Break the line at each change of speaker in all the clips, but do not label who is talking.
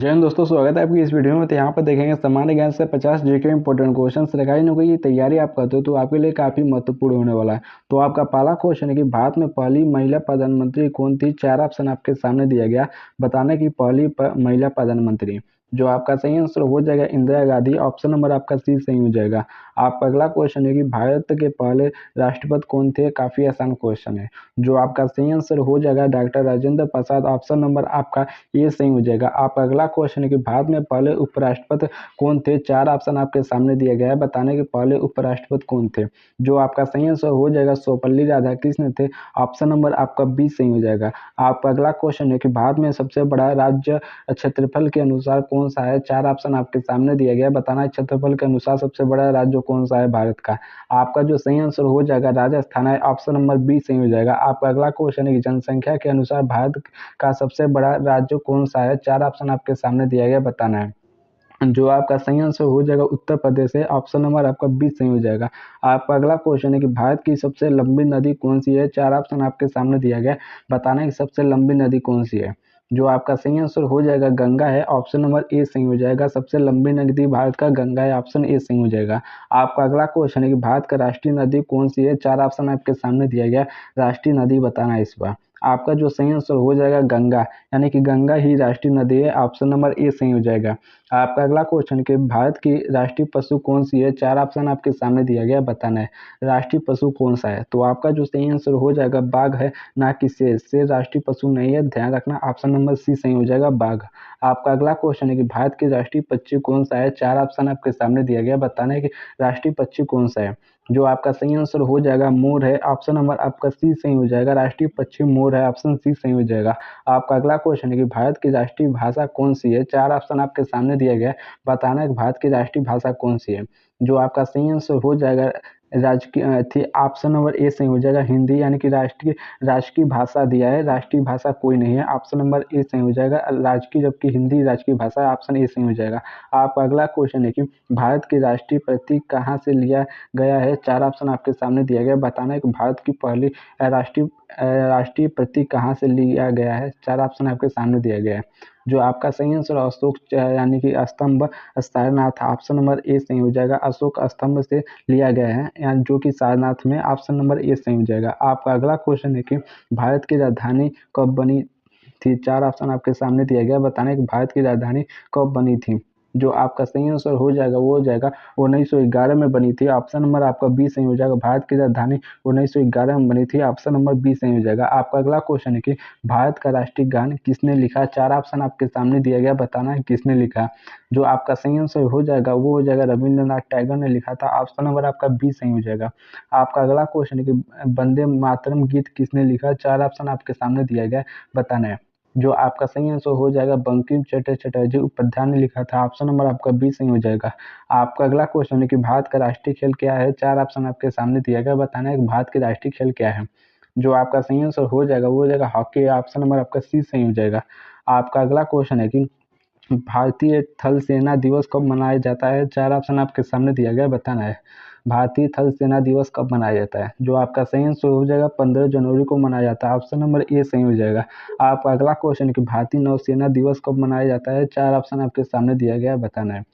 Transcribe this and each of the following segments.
जय हिंद दोस्तों, स्वागत है आपकी इस वीडियो में। तो यहाँ पर देखेंगे सामान्य ज्ञान से 50 जीके इंपॉर्टेंट क्वेश्चन रखाई होगी। ये तैयारी आप करते हो तो आपके लिए काफी महत्वपूर्ण होने वाला है। तो आपका पहला क्वेश्चन है कि भारत में पहली महिला प्रधानमंत्री कौन थी। चार ऑप्शन आपके सामने दिया गया, बताने की पहली महिला प्रधानमंत्री। जो आपका सही आंसर हो जाएगा इंदिरा गांधी। ऑप्शन नंबर आपका सी सही हो जाएगा। आपका अगला क्वेश्चन है कि भारत के पहले राष्ट्रपति कौन थे। काफी आसान क्वेश्चन है। जो आपका सही आंसर हो जाएगा doctor Rajendra Prasad. Option number आपका ये सही हो जाएगा। आप अगला क्वेश्चन है कि भारत में पहले उपराष्ट्रपति कौन थे। चार ऑप्शन आपके सामने दिया गया है, बताने के पहले उपराष्ट्रपति कौन थे। जो आपका सही आंसर हो जाएगा सर्वपल्ली राधाकृष्णन थे। ऑप्शन नंबर आपका बी सही हो जाएगा। आप अगला क्वेश्चन है कि भारत में सबसे बड़ा राज्य क्षेत्रफल के अनुसार कौन सा है। चार ऑप्शन आपके सामने दिया गया है, बताना है क्षेत्रफल के अनुसार सबसे बड़ा राज्य कौन सा है भारत का। आपका जो सही आंसर हो जाएगा राजस्थान है। ऑप्शन नंबर बी सही हो जाएगा। आपका अगला क्वेश्चन है कि जनसंख्या के अनुसार भारत का सबसे बड़ा राज्य कौन सा है। चार ऑप्शन आपके सामने दिया गया, बताना है। जो आपका सही आंसर हो जाएगा उत्तर प्रदेश है। ऑप्शन नंबर आपका बी सही हो जाएगा। आपका अगला क्वेश्चन है कि भारत की सबसे लंबी नदी कौन सी है। चार ऑप्शन आपके सामने दिया गया, बताना है कि सबसे लंबी नदी कौन सी है। जो आपका सही आंसर हो जाएगा गंगा है। ऑप्शन नंबर ए सही हो जाएगा। सबसे लंबी नदी भारत का गंगा है। ऑप्शन ए सही हो जाएगा। आपका अगला क्वेश्चन है कि भारत का राष्ट्रीय नदी कौन सी है। चार ऑप्शन आपके सामने दिया गया, राष्ट्रीय नदी बताना है इस बार। आपका जो सही आंसर हो जाएगा गंगा, यानी कि गंगा ही राष्ट्रीय नदी है। ऑप्शन नंबर ए सही हो जाएगा। आपका अगला क्वेश्चन कि भारत की राष्ट्रीय पशु कौन सी है। चार ऑप्शन आपके सामने दिया गया, बताना है राष्ट्रीय पशु कौन सा है। तो आपका जो सही आंसर हो जाएगा बाघ है, ना कि शेर। शेर राष्ट्रीय पशु नहीं है, ध्यान रखना। ऑप्शन नंबर सी सही हो जाएगा, बाघ। आपका अगला क्वेश्चन है कि भारत की राष्ट्रीय पक्षी कौन सा है। चार ऑप्शन आपके सामने दिया गया, बताना है कि राष्ट्रीय पक्षी कौन सा है। जो आपका सही आंसर हो जाएगा मोर है। ऑप्शन नंबर आपका सी सही हो जाएगा। राष्ट्रीय पक्षी मोर है। ऑप्शन सी सही हो जाएगा। आपका अगला क्वेश्चन है कि भारत की राष्ट्रीय भाषा कौन सी है। चार ऑप्शन आपके सामने दिया गया है, बताना है कि भारत की राष्ट्रीय भाषा कौन सी है। जो आपका सही आंसर हो जाएगा राजकीय थी। ऑप्शन नंबर ए सही हो जाएगा हिंदी, यानी कि राष्ट्रीय राजकीय भाषा दिया है, राष्ट्रीय भाषा कोई नहीं है। ऑप्शन नंबर ए सही हो जाएगा राजकीय, जबकि हिंदी राजकीय भाषा है। ऑप्शन ए सही हो जाएगा। आप अगला क्वेश्चन है कि भारत की राष्ट्रीय प्रतीक कहाँ से लिया गया है। चार ऑप्शन आपके सामने दिया गया, बताना है कि भारत की पहली राष्ट्रीय प्रतीक कहाँ से लिया गया है। चार ऑप्शन आपके सामने दिया गया है। जो आपका सही आंसर अशोक यानी कि स्तंभ सारनाथ। ऑप्शन नंबर ए सही हो जाएगा। अशोक स्तंभ से लिया गया है, यानी जो कि सारनाथ में। ऑप्शन नंबर ए सही हो जाएगा। आपका अगला क्वेश्चन है कि भारत की राजधानी कब बनी थी। चार ऑप्शन आपके सामने दिया गया, बताना है कि भारत की राजधानी कब बनी थी। जो आपका सही आंसर हो जाएगा वो हो जाएगा 1911 में बनी थी। ऑप्शन नंबर आपका बी सही हो जाएगा। भारत की राजधानी 1911 में बनी थी। ऑप्शन नंबर बी सही हो जाएगा। आपका अगला क्वेश्चन है कि भारत का राष्ट्रीय गान किसने लिखा। चार ऑप्शन आपके सामने दिया गया, बताना है किसने लिखा। जो आपका सही आंसर हो जाएगा वो हो जाएगा रविंद्रनाथ टैगोर ने लिखा था। ऑप्शन नंबर आपका बी सही हो जाएगा। आपका अगला क्वेश्चन है कि वंदे मातरम गीत किसने लिखा। चार ऑप्शन आपके सामने दिया गया, बताना है। जो आपका सही आंसर हो जाएगा बंकिम चंद्र चटर्जी उपाध्याय ने लिखा था। ऑप्शन नंबर आपका बी सही हो जाएगा। आपका अगला क्वेश्चन है कि भारत का राष्ट्रीय खेल क्या है। चार ऑप्शन आपके सामने दिया गया, बताना है कि भारत के राष्ट्रीय खेल क्या है। जो आपका सही आंसर हो जाएगा वो हो जाएगा हॉकी। ऑप्शन नंबर आपका सी सही हो जाएगा। आपका अगला क्वेश्चन है कि भारतीय थल सेना दिवस कब मनाया जाता है। चार ऑप्शन आपके सामने दिया गया, बताना है भारतीय थल सेना दिवस कब मनाया जाता है। जो आपका सही आंसर हो जाएगा 15 जनवरी को मनाया जाता है। ऑप्शन नंबर ए सही हो जाएगा। आपका अगला क्वेश्चन है कि भारतीय नौसेना दिवस कब मनाया जाता है। चार ऑप्शन आपके सामने दिया गया है, बताना है।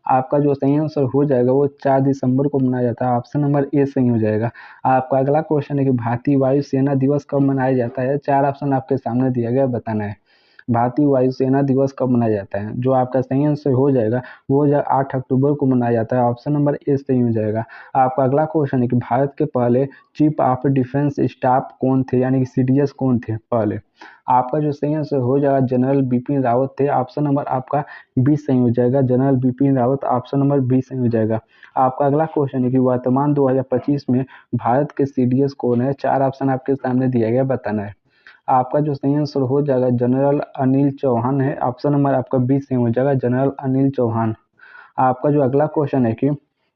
आपका जो सही आंसर हो जाएगा वो 4 दिसंबर को मनाया जाता है। ऑप्शन नंबर ए सही हो जाएगा। आपका अगला क्वेश्चन है कि भारतीय वायुसेना दिवस कब मनाया जाता है। चार ऑप्शन आपके सामने दिया गया, बताना है भारतीय वायुसेना दिवस कब मनाया जाता है। जो आपका सही आंसर हो जाएगा वो हो जाएगा 8 अक्टूबर को मनाया जाता है। ऑप्शन नंबर ए सही हो जाएगा। आपका अगला क्वेश्चन है कि भारत के पहले चीफ ऑफ डिफेंस स्टाफ कौन थे, यानी कि सीडीएस कौन थे पहले। आपका जो सही आंसर हो जाएगा जनरल बिपिन रावत थे। ऑप्शन नंबर आपका बी सही हो जाएगा, general Bipin Rawat. Option number B सही हो जाएगा। आपका अगला क्वेश्चन है कि वर्तमान 2025 में भारत के सीडीएस कौन है। चार ऑप्शन आपके सामने दिया गया, बताना है। आपका जो सही आंसर हो जाएगा जनरल अनिल चौहान है। ऑप्शन नंबर आपका बी सही हो जाएगा, जनरल अनिल चौहान। आपका जो अगला क्वेश्चन है कि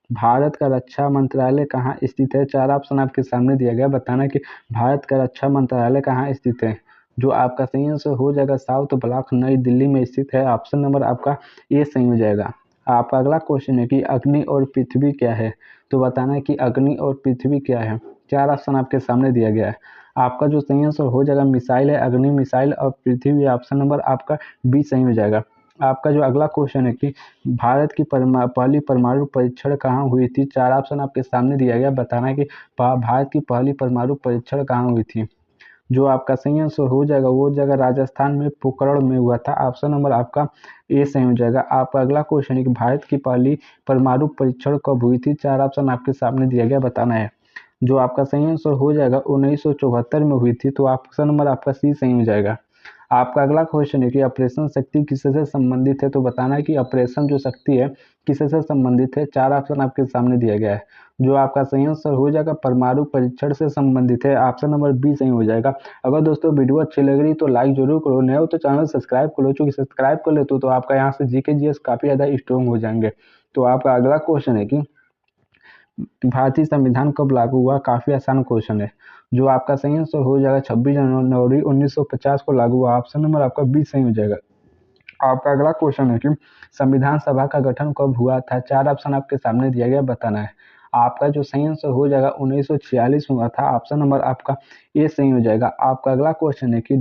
भारत का रक्षा मंत्रालय कहाँ स्थित है। चार ऑप्शन आपके सामने दिया गया, बताना कि भारत का रक्षा मंत्रालय कहाँ स्थित है। जो आपका सही आंसर हो जाएगा साउथ ब्लॉक नई दिल्ली में स्थित है। ऑप्शन नंबर आपका ए सही हो जाएगा। आपका अगला क्वेश्चन है कि अग्नि और पृथ्वी क्या है। तो बताना है कि अग्नि और पृथ्वी क्या है। चार ऑप्शन आपके सामने दिया गया है। आपका जो सही आंसर हो जाएगा मिसाइल है, अग्नि मिसाइल और पृथ्वी। ऑप्शन नंबर आपका बी सही हो जाएगा। आपका जो अगला क्वेश्चन है कि भारत की पहली परमाणु परीक्षण कहाँ हुई थी? 4 ऑप्शन आपके सामने दिया गया, बताना है कि भारत की पहली परमाणु परीक्षण कहाँ हुई थी? जो आपका सही आंसर हो जाएगा वो जगह राजस्थान में पोखरण में हुआ था। ऑप्शन नंबर आपका ए सही हो जाएगा। आपका अगला क्वेश्चन है कि भारत की पहली परमाणु परीक्षण कब हुई थी? 4 ऑप्शन आपके सामने दिया गया, बताना है। जो आपका सही आंसर हो जाएगा 1974 में हुई थी, तो ऑप्शन नंबर आपका सी सही हो जाएगा। आपका अगला क्वेश्चन है कि ऑपरेशन शक्ति किससे संबंधित है? तो बताना है कि ऑपरेशन जो शक्ति है किससे संबंधित है? 4 ऑप्शन आपके सामने दिया गया है। जो आपका सही आंसर हो जाएगा परमाणु परीक्षण से संबंधित है। ऑप्शन नंबर बी सही हो जाएगा। अगर दोस्तों वीडियो अच्छी लग रही तो लाइक जरूर करो, नए हो तो चैनल सब्सक्राइब कर लो, चूंकि सब्सक्राइब कर लेते तो आपका यहाँ से जीके जीएस काफी ज्यादा स्ट्रॉन्ग हो जाएंगे। तो आपका अगला क्वेश्चन है कि भारतीय संविधान कब लागू हुआ? काफी आसान क्वेश्चन है। जो आपका सही आंसर हो जाएगा 26 जनवरी 1950 को लागू हुआ। ऑप्शन नंबर आपका बी सही हो जाएगा। आपका अगला क्वेश्चन है कि संविधान सभा का गठन कब हुआ था? 4 ऑप्शन आपके सामने दिया गया, बताना है। आपका जो सही आंसर हो जाएगा 1946 में हुआ था। ऑप्शन नंबर आपका ए सही हो जाएगा। आपका अगला क्वेश्चन है कि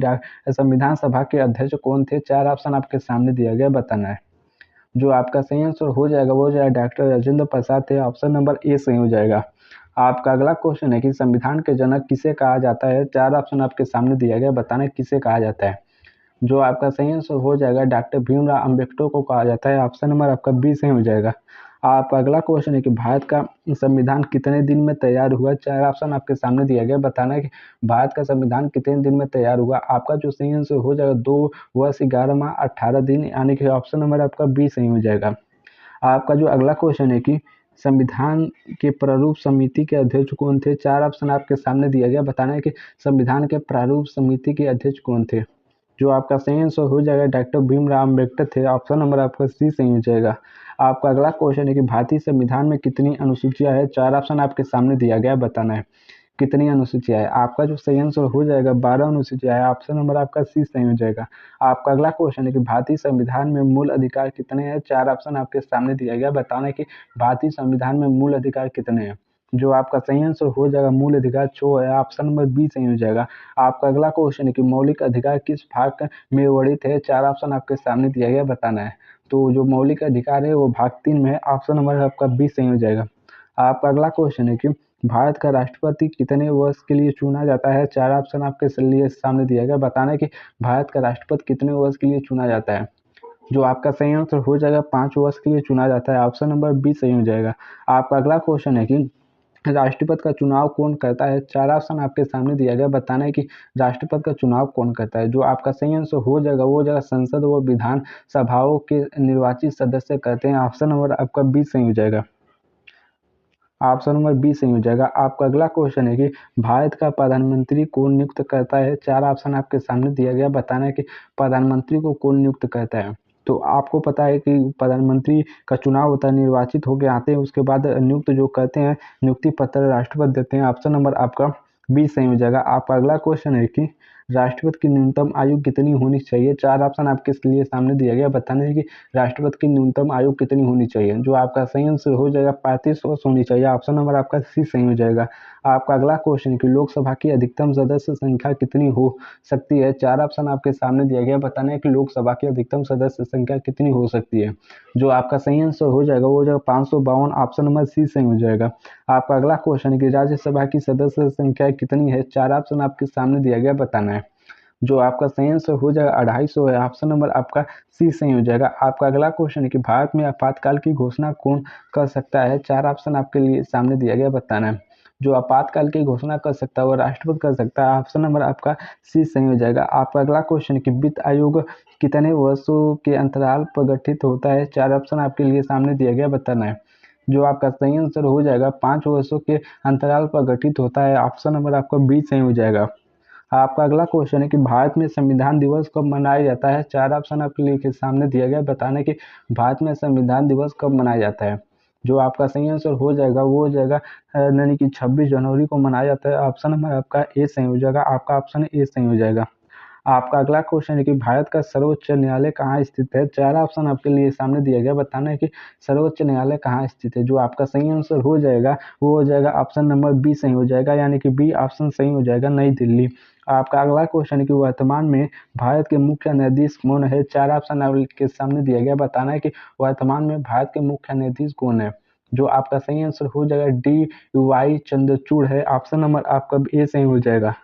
संविधान सभा के अध्यक्ष कौन थे? 4 ऑप्शन आपके सामने दिया गया, बताना है। जो आपका सही आंसर हो जाएगा वो जो है डॉक्टर राजेंद्र प्रसाद थे। ऑप्शन नंबर ए सही हो जाएगा। आपका अगला क्वेश्चन है कि संविधान के जनक किसे कहा जाता है? 4 ऑप्शन आपके सामने दिया गया, बताना है किसे कहा जाता है। जो आपका सही आंसर हो जाएगा डॉक्टर भीमराव अम्बेडकर को कहा जाता है। ऑप्शन नंबर आपका बी सही हो जाएगा। आपका अगला क्वेश्चन है कि भारत का संविधान कितने दिन में तैयार हुआ? 4 ऑप्शन आपके सामने दिया गया, बताना है कि भारत का संविधान कितने दिन में तैयार हुआ। आपका जो सही आंसर हो जाएगा 2 वर्ष 11 माह 18 दिन, यानी कि ऑप्शन नंबर आपका बी सही हो जाएगा। आपका जो अगला क्वेश्चन है कि संविधान के प्रारूप समिति के अध्यक्ष कौन थे? 4 ऑप्शन आपके सामने दिया गया, बताना है कि संविधान के प्रारूप समिति के अध्यक्ष कौन थे। जो आपका सही आंसर हो जाएगा डॉक्टर भीमराव अम्बेडकर थे। ऑप्शन नंबर आपका सी सही हो जाएगा। आपका अगला क्वेश्चन है कि भारतीय संविधान में कितनी अनुसूचियां है? 4 ऑप्शन आपके सामने दिया गया, बताना है कितनी अनुसूचियां है। आपका जो सही आंसर हो जाएगा 12 अनुसूचियां है। ऑप्शन नंबर आपका सी सही हो जाएगा। आपका अगला क्वेश्चन है कि भारतीय संविधान में मूल अधिकार कितने हैं? 4 ऑप्शन आपके सामने दिया गया, बताना है कि भारतीय संविधान में मूल अधिकार कितने हैं। जो आपका सही आंसर हो जाएगा मूल अधिकार 6 है। ऑप्शन नंबर बी सही हो जाएगा। आपका अगला क्वेश्चन है कि मौलिक अधिकार किस भाग में वर्णित है? 4 ऑप्शन आपके सामने दिया गया, बताना है। तो जो मौलिक अधिकार है वो भाग 3 में है। ऑप्शन नंबर आपका बी सही हो जाएगा। आपका अगला क्वेश्चन है कि भारत का राष्ट्रपति कितने वर्ष के लिए चुना जाता है? 4 ऑप्शन आपके लिए सामने दिया गया, बताना है कि भारत का राष्ट्रपति कितने वर्ष के लिए चुना जाता है। जो आपका सही आंसर हो जाएगा 5 वर्ष के लिए चुना जाता है। ऑप्शन नंबर बी सही हो जाएगा। आपका अगला क्वेश्चन है कि राष्ट्रपति का चुनाव कौन करता है? 4 ऑप्शन आपके सामने दिया गया, बताना है कि राष्ट्रपति का चुनाव कौन करता है। जो आपका सही आंसर हो जाएगा वो जाएगा संसद व विधान सभाओं के निर्वाचित सदस्य करते हैं। ऑप्शन नंबर आपका बी सही हो जाएगा। ऑप्शन नंबर बी सही हो जाएगा। आपका अगला क्वेश्चन है कि भारत का प्रधानमंत्री कौन नियुक्त करता है? 4 ऑप्शन आपके सामने दिया गया, बताना है कि प्रधानमंत्री को कौन नियुक्त करता है। तो आपको पता है कि प्रधानमंत्री का चुनाव होता है, निर्वाचित होकर आते हैं, उसके बाद नियुक्त जो करते हैं नियुक्ति पत्र राष्ट्रपति देते हैं। ऑप्शन नंबर आपका बी सही हो जाएगा। आपका अगला क्वेश्चन है कि राष्ट्रपति की न्यूनतम आयु कितनी होनी चाहिए? 4 ऑप्शन आपके लिए सामने दिया गया, बताना है कि राष्ट्रपति की न्यूनतम आयु कितनी होनी चाहिए। जो आपका सही आंसर हो जाएगा 35 वर्ष होनी चाहिए। ऑप्शन नंबर आपका सी सही हो जाएगा। आपका अगला क्वेश्चन है कि लोकसभा की अधिकतम सदस्य संख्या कितनी हो सकती है? 4 ऑप्शन आपके सामने दिया गया, बताना है कि लोकसभा की अधिकतम सदस्य संख्या कितनी हो सकती है। जो आपका सही आंसर हो जाएगा वो हो जाएगा 552। ऑप्शन नंबर सी सही हो जाएगा। आपका अगला क्वेश्चन है कि राज्यसभा की सदस्य संख्या कितनी है? 4 ऑप्शन आपके सामने दिया गया, बताना है। जो आपका सही आंसर हो जाएगा 250 है। ऑप्शन नंबर आपका सी सही हो जाएगा। आपका अगला क्वेश्चन है कि भारत में आपातकाल की घोषणा कौन कर सकता है? 4 ऑप्शन आपके लिए सामने दिया गया, बताना है। जो आपातकाल की घोषणा कर सकता है वो राष्ट्रपति कर सकता है। ऑप्शन नंबर आपका सी सही हो जाएगा। आपका अगला क्वेश्चन है कि वित्त आयोग कितने वर्षों के अंतराल पर गठित होता है? 4 ऑप्शन आपके लिए सामने दिया गया, बताना है। जो आपका सही आंसर हो जाएगा 5 वर्षों के अंतराल पर गठित होता है। ऑप्शन नंबर आपका बी सही हो जाएगा। आपका अगला क्वेश्चन है कि भारत में संविधान दिवस कब मनाया जाता है? 4 ऑप्शन आपके लिए सामने दिया गया, बताना है कि भारत में संविधान दिवस कब मनाया जाता है। जो आपका सही आंसर हो जाएगा वो हो जाएगा यानी कि 26 जनवरी को मनाया जाता है। ऑप्शन नंबर आपका ए सही हो जाएगा। आपका ऑप्शन ए सही हो जाएगा। आपका अगला क्वेश्चन है कि भारत का सर्वोच्च न्यायालय कहाँ स्थित है। 4 ऑप्शन आपके लिए सामने दिया गया, बताना है कि सर्वोच्च न्यायालय कहाँ स्थित है। जो आपका सही आंसर हो जाएगा वो हो जाएगा ऑप्शन नंबर बी सही हो जाएगा, यानी कि बी ऑप्शन सही हो जाएगा, नई दिल्ली। आपका अगला क्वेश्चन है कि वर्तमान में भारत के मुख्य न्यायाधीश कौन है। 4 ऑप्शन आपके सामने दिया गया, बताना है कि वर्तमान में भारत के मुख्य न्यायाधीश कौन है। जो आपका सही आंसर हो जाएगा डी वाई चंद्रचूड़ है, ऑप्शन नंबर आपका ए सही हो जाएगा।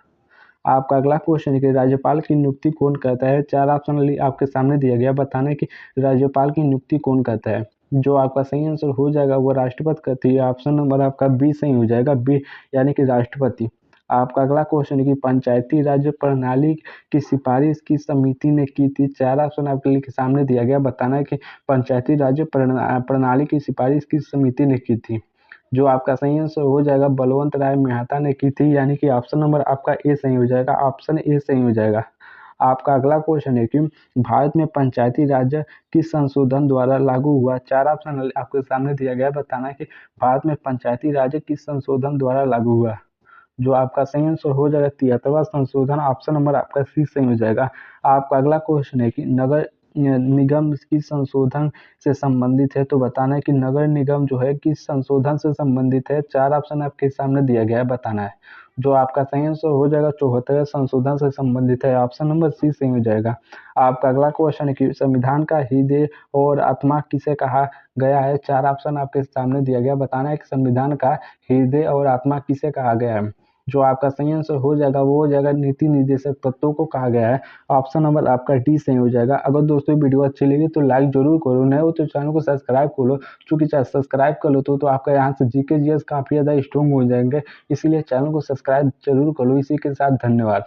आपका अगला क्वेश्चन है कि राज्यपाल की नियुक्ति कौन करता है। 4 ऑप्शन आपके सामने दिया गया, बताना है कि राज्यपाल की नियुक्ति कौन करता है। जो आपका सही आंसर हो जाएगा वो राष्ट्रपति करती है, ऑप्शन नंबर आपका बी सही हो जाएगा, बी यानी कि राष्ट्रपति। आपका अगला क्वेश्चन है कि पंचायती राज प्रणाली की सिफारिश किस समिति ने की थी। 4 ऑप्शन आपके लिए सामने दिया गया, बताना है कि पंचायती राज प्रणाली की सिफारिश किस समिति ने की थी। जो आपका सही आंसर हो जाएगा बलवंत राय मेहता ने की थी, यानी कि ऑप्शन नंबर आपका ए सही हो जाएगा, ऑप्शन ए सही हो जाएगा। आपका अगला क्वेश्चन है कि भारत में पंचायती राज किस संशोधन द्वारा लागू हुआ। 4 ऑप्शन आपके सामने दिया गया, बताना है कि भारत में पंचायती राज किस संशोधन द्वारा लागू हुआ। जो आपका सही आंसर हो जाएगा 73वां संशोधन, ऑप्शन नंबर आपका सी सही हो जाएगा। आपका अगला क्वेश्चन है कि नगर निगम किस संशोधन से संबंधित है। तो बताना है कि नगर निगम जो है किस संशोधन से संबंधित है। 4 ऑप्शन आपके सामने दिया गया है, बताना है। जो आपका सही आंसर हो जाएगा 74वें संशोधन से संबंधित है, ऑप्शन नंबर सी सही हो जाएगा। आपका अगला क्वेश्चन है कि संविधान का हृदय और आत्मा किसे कहा गया है। 4 ऑप्शन आपके सामने दिया गया, बताना है कि संविधान का हृदय और आत्मा किसे कहा गया है। जो आपका सही आंसर हो जाएगा वो हो जाएगा नीति निर्देशक तत्वों को कहा गया है, ऑप्शन नंबर आपका डी सही हो जाएगा। अगर दोस्तों वीडियो अच्छी लगी तो लाइक जरूर करो, नए हो तो चैनल को सब्सक्राइब कर लो। चूंकि सब्सक्राइब कर लो तो आपका यहाँ से जीके जीएस काफी ज्यादा स्ट्रॉन्ग हो जाएंगे, इसीलिए चैनल को सब्सक्राइब जरूर कर लो। इसी के साथ धन्यवाद।